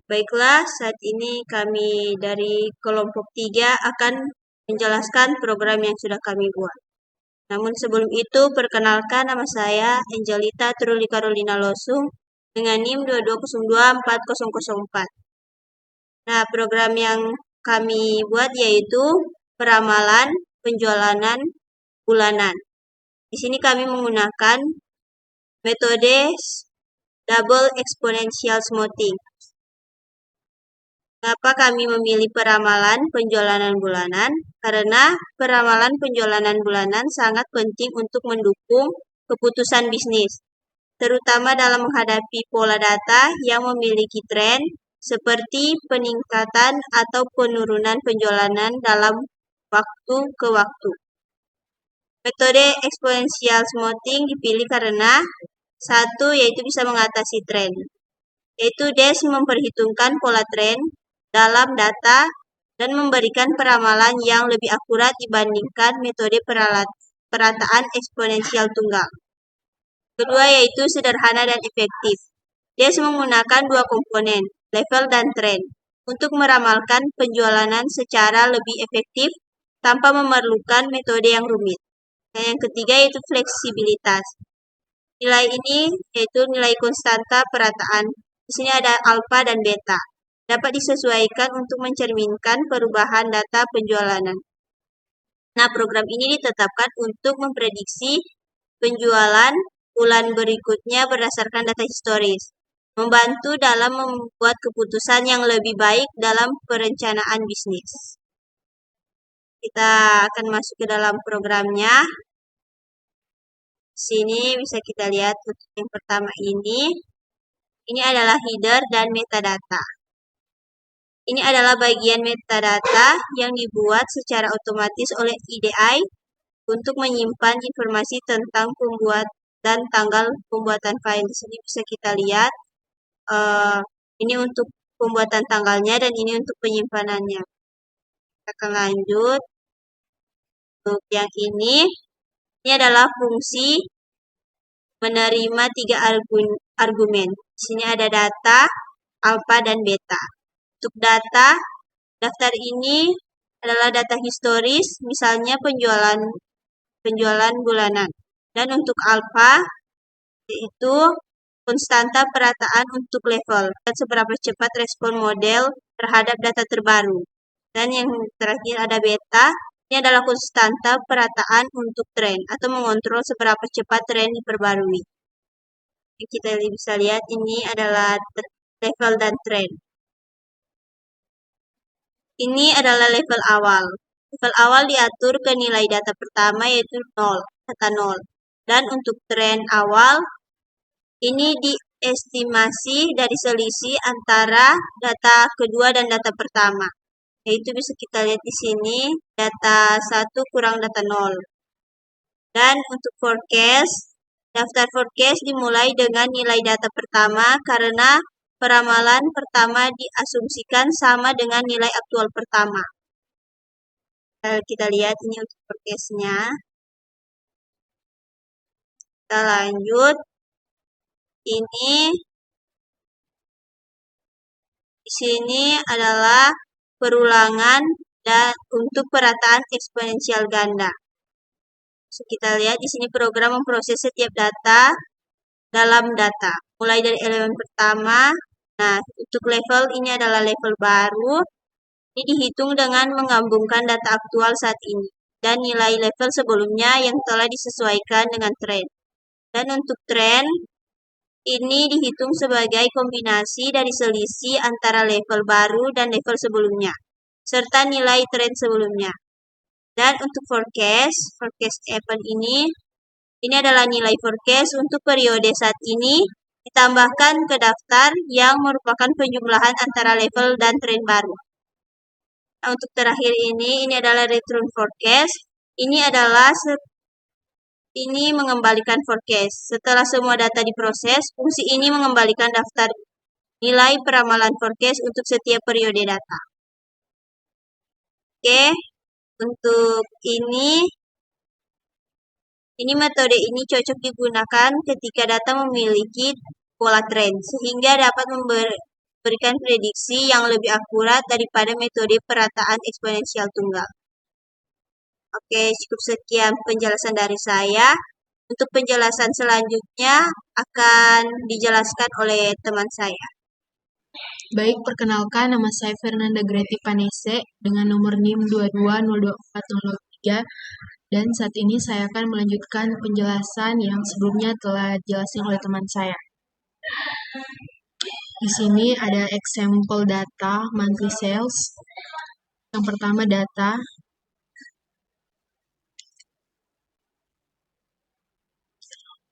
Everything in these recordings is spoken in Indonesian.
Baiklah, saat ini kami dari kelompok 3 akan menjelaskan program yang sudah kami buat. Namun sebelum itu, perkenalkan nama saya Angelita Truli Carolina Losung dengan NIM 22024004. Nah, program yang kami buat yaitu peramalan penjualan bulanan. Di sini kami menggunakan metode double exponential smoothing. Kenapa kami memilih peramalan penjualan bulanan? Karena peramalan penjualan bulanan sangat penting untuk mendukung keputusan bisnis, terutama dalam menghadapi pola data yang memiliki tren seperti peningkatan atau penurunan penjualan dalam waktu ke waktu. Metode exponential smoothing dipilih karena satu, yaitu bisa mengatasi tren, yaitu DES memperhitungkan pola tren dalam data dan memberikan peramalan yang lebih akurat dibandingkan metode perataan eksponensial tunggal. Kedua, yaitu sederhana dan efektif. DES menggunakan dua komponen, level dan tren, untuk meramalkan penjualan secara lebih efektif tanpa memerlukan metode yang rumit. Dan yang ketiga yaitu fleksibilitas. Nilai ini yaitu nilai konstanta perataan. Di sini ada alfa dan beta. Dapat disesuaikan untuk mencerminkan perubahan data penjualan. Nah, program ini ditetapkan untuk memprediksi penjualan bulan berikutnya berdasarkan data historis, membantu dalam membuat keputusan yang lebih baik dalam perencanaan bisnis. Kita akan masuk ke dalam programnya. Sini bisa kita lihat untuk yang pertama ini adalah header dan metadata. Ini adalah bagian metadata yang dibuat secara otomatis oleh IDE untuk menyimpan informasi tentang pembuat dan tanggal pembuatan file. Di sini bisa kita lihat ini untuk pembuatan tanggalnya dan ini untuk penyimpanannya. Kita akan lanjut. Untuk yang ini adalah fungsi menerima 3 argumen. Di sini ada data, alfa, dan beta. Untuk data, daftar ini adalah data historis, misalnya penjualan bulanan. Dan untuk alfa, yaitu konstanta perataan untuk level, dan seberapa cepat respon model terhadap data terbaru. Dan yang terakhir ada beta, ini adalah konstanta perataan untuk tren, atau mengontrol seberapa cepat tren diperbarui. Yang kita bisa lihat ini adalah level dan tren. Ini adalah level awal. Level awal diatur ke nilai data pertama yaitu 0, data 0. Dan untuk tren awal, ini diestimasi dari selisih antara data kedua dan data pertama. Yaitu bisa kita lihat di sini, data 1 kurang data 0. Dan untuk forecast, daftar forecast dimulai dengan nilai data pertama karena peramalan pertama diasumsikan sama dengan nilai aktual pertama. Kita lihat ini untuk forecast-nya. Kita lanjut. Di sini adalah perulangan dan untuk perataan eksponensial ganda. So, kita lihat di sini program memproses setiap data dalam data. Mulai dari elemen pertama. Nah, untuk level ini adalah level baru. Ini dihitung dengan menggabungkan data aktual saat ini dan nilai level sebelumnya yang telah disesuaikan dengan tren. Dan untuk tren, ini dihitung sebagai kombinasi dari selisih antara level baru dan level sebelumnya, serta nilai tren sebelumnya. Dan untuk forecast event ini adalah nilai forecast untuk periode saat ini, ditambahkan ke daftar yang merupakan penjumlahan antara level dan tren baru. Nah, untuk terakhir ini adalah return forecast. Ini mengembalikan forecast. Setelah semua data diproses, fungsi ini mengembalikan daftar nilai peramalan forecast untuk setiap periode data. Oke, untuk ini metode ini cocok digunakan ketika data memiliki pola tren, sehingga dapat memberikan prediksi yang lebih akurat daripada metode perataan eksponensial tunggal. Oke, cukup sekian penjelasan dari saya. Untuk penjelasan selanjutnya akan dijelaskan oleh teman saya. Baik, perkenalkan nama saya Fernanda Greti Panese dengan nomor NIM 2202403 dan saat ini saya akan melanjutkan penjelasan yang sebelumnya telah dijelasin oleh teman saya. Di sini ada example data monthly sales. Yang pertama data.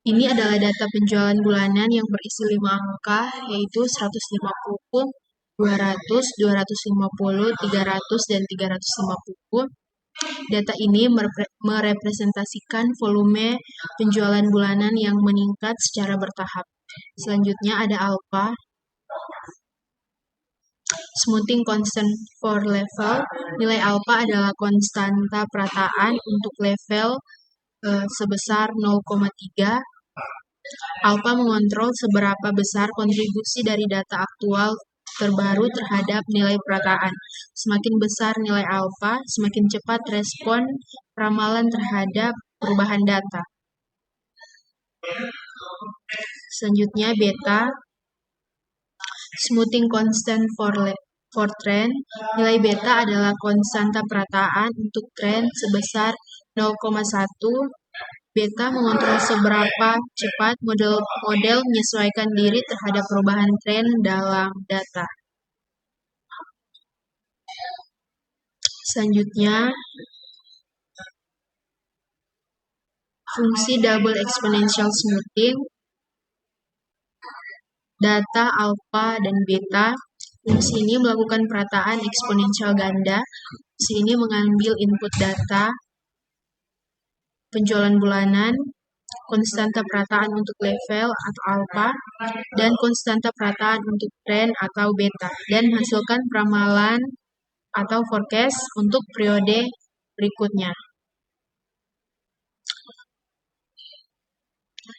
Ini adalah data penjualan bulanan yang berisi 5 angka, yaitu 150, 200, 250, 300, dan 350. Data ini merepresentasikan volume penjualan bulanan yang meningkat secara bertahap. Selanjutnya ada alpha, smoothing constant for level. Nilai alpha adalah konstanta perataan untuk level sebesar 0,3. Alpha mengontrol seberapa besar kontribusi dari data aktual terbaru terhadap nilai perataan. Semakin besar nilai alpha, semakin cepat respon ramalan terhadap perubahan data. Selanjutnya beta, smoothing constant for trend. Nilai beta adalah konstanta perataan untuk tren sebesar 0,1. Beta mengontrol seberapa cepat model menyesuaikan diri terhadap perubahan tren dalam data. Selanjutnya, fungsi double exponential smoothing. Data alpha dan beta. Fungsi ini melakukan perataan eksponensial ganda. Fungsi ini mengambil input data penjualan bulanan, konstanta perataan untuk level atau alpha, dan konstanta perataan untuk tren atau beta, dan menghasilkan peramalan atau forecast untuk periode berikutnya.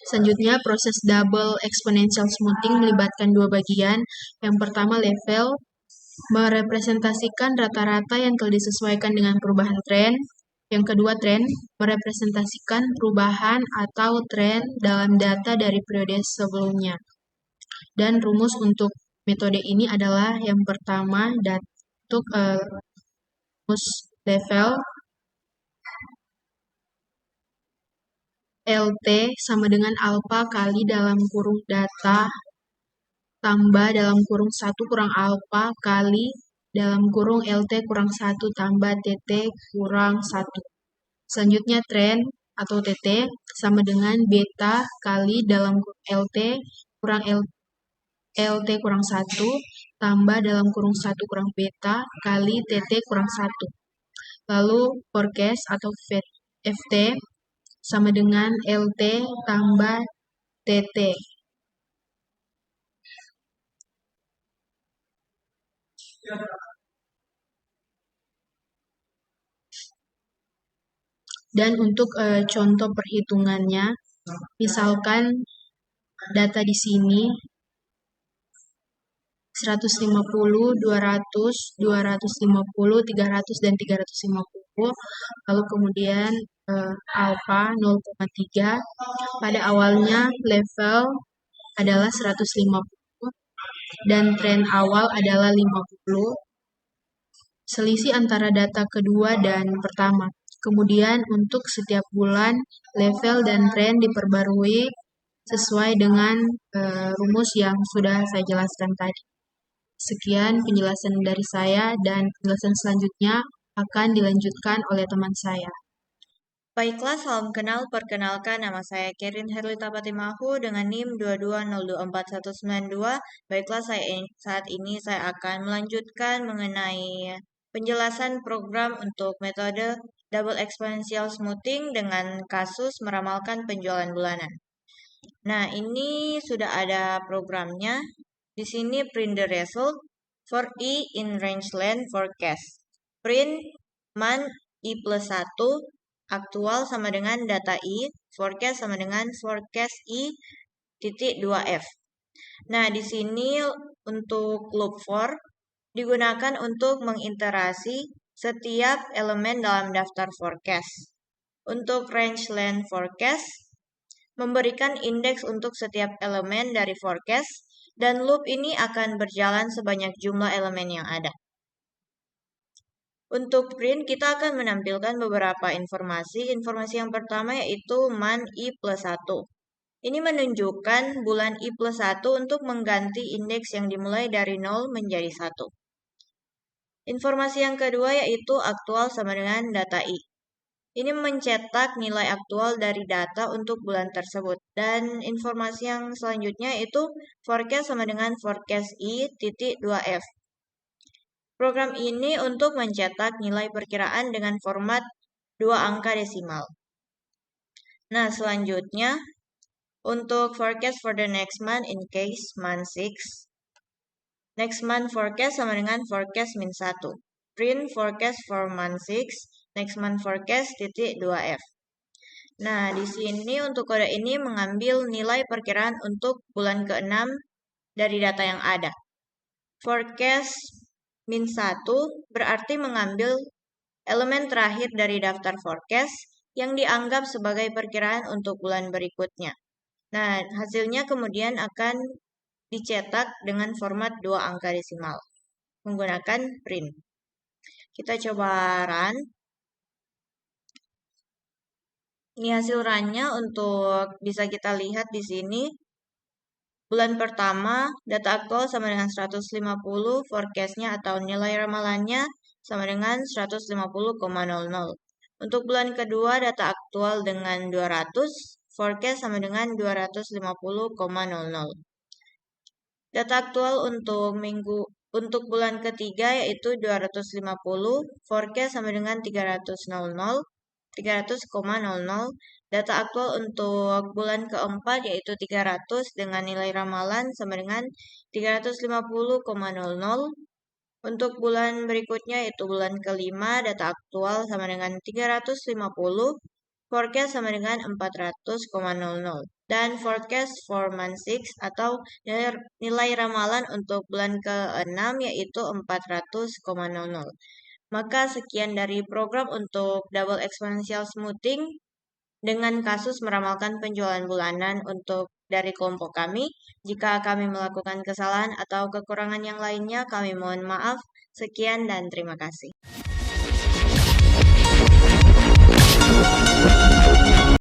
Selanjutnya, proses double exponential smoothing melibatkan dua bagian. Yang pertama, level merepresentasikan rata-rata yang telah disesuaikan dengan perubahan tren. Yang kedua, tren merepresentasikan perubahan atau tren dalam data dari periode sebelumnya. Dan rumus untuk metode ini adalah yang pertama, untuk rumus level LT sama dengan alpha kali dalam kurung data tambah dalam kurung 1 kurang alpha kali dalam kurung LT kurang 1 tambah TT kurang 1. Selanjutnya tren atau TT sama dengan beta kali dalam kurung LT kurang LT kurang 1 tambah dalam kurung 1 kurang beta kali TT kurang 1. Lalu forecast atau FT sama dengan LT tambah TT. Dan untuk contoh perhitungannya, misalkan data di sini 150, 200, 250, 300, dan 350. Lalu kemudian alpha 0,3. Pada awalnya level adalah 150 dan tren awal adalah 50. Selisih antara data kedua dan pertama. Kemudian untuk setiap bulan level dan tren diperbarui sesuai dengan rumus yang sudah saya jelaskan tadi. Sekian penjelasan dari saya dan penjelasan selanjutnya akan dilanjutkan oleh teman saya. Baiklah, salam kenal. Perkenalkan, nama saya Kerin Herlita Patimahu dengan NIM 220249192. Baiklah, saat ini saya akan melanjutkan mengenai penjelasan program untuk metode double exponential smoothing dengan kasus meramalkan penjualan bulanan. Nah, ini sudah ada programnya. Di sini print the result for E in rangeland forecast. Print month I plus 1, aktual sama dengan data I, forecast sama dengan forecast I titik 2F. Nah, di sini untuk loop for digunakan untuk mengiterasi setiap elemen dalam daftar forecast. Untuk range length forecast, memberikan indeks untuk setiap elemen dari forecast, dan loop ini akan berjalan sebanyak jumlah elemen yang ada. Untuk print, kita akan menampilkan beberapa informasi. Informasi yang pertama yaitu man I plus 1. Ini menunjukkan bulan I plus 1 untuk mengganti indeks yang dimulai dari 0 menjadi 1. Informasi yang kedua yaitu aktual sama dengan data I. Ini mencetak nilai aktual dari data untuk bulan tersebut. Dan informasi yang selanjutnya itu forecast sama dengan forecast I titik 2F. Program ini untuk mencetak nilai perkiraan dengan format 2 angka desimal. Nah, selanjutnya untuk forecast for the next month in case month 6. Next month forecast sama dengan forecast min 1. Print forecast for month 6. Next month forecast titik 2F. Nah, di sini untuk kode ini mengambil nilai perkiraan untuk bulan ke-6 dari data yang ada. Forecast min 1 berarti mengambil elemen terakhir dari daftar forecast yang dianggap sebagai perkiraan untuk bulan berikutnya. Nah, hasilnya kemudian akan dicetak dengan format 2 angka desimal menggunakan print. Kita coba run. Ini hasil runnya untuk bisa kita lihat di sini. Bulan pertama, data aktual sama dengan 150, forecast-nya atau nilai ramalannya sama dengan 150,00. Untuk bulan kedua, data aktual dengan 200, forecast sama dengan 250,00. Data aktual untuk bulan ketiga yaitu 250, forecast sama dengan 300,00. Data aktual untuk bulan keempat yaitu 300 dengan nilai ramalan sama dengan 350,00. Untuk bulan berikutnya yaitu bulan kelima, data aktual sama dengan 350, forecast sama dengan 400,00. Dan forecast for month 6 atau nilai ramalan untuk bulan ke-6 yaitu 400,00. Maka sekian dari program untuk double exponential smoothing dengan kasus meramalkan penjualan bulanan untuk dari kelompok kami. Jika kami melakukan kesalahan atau kekurangan yang lainnya, kami mohon maaf. Sekian dan terima kasih.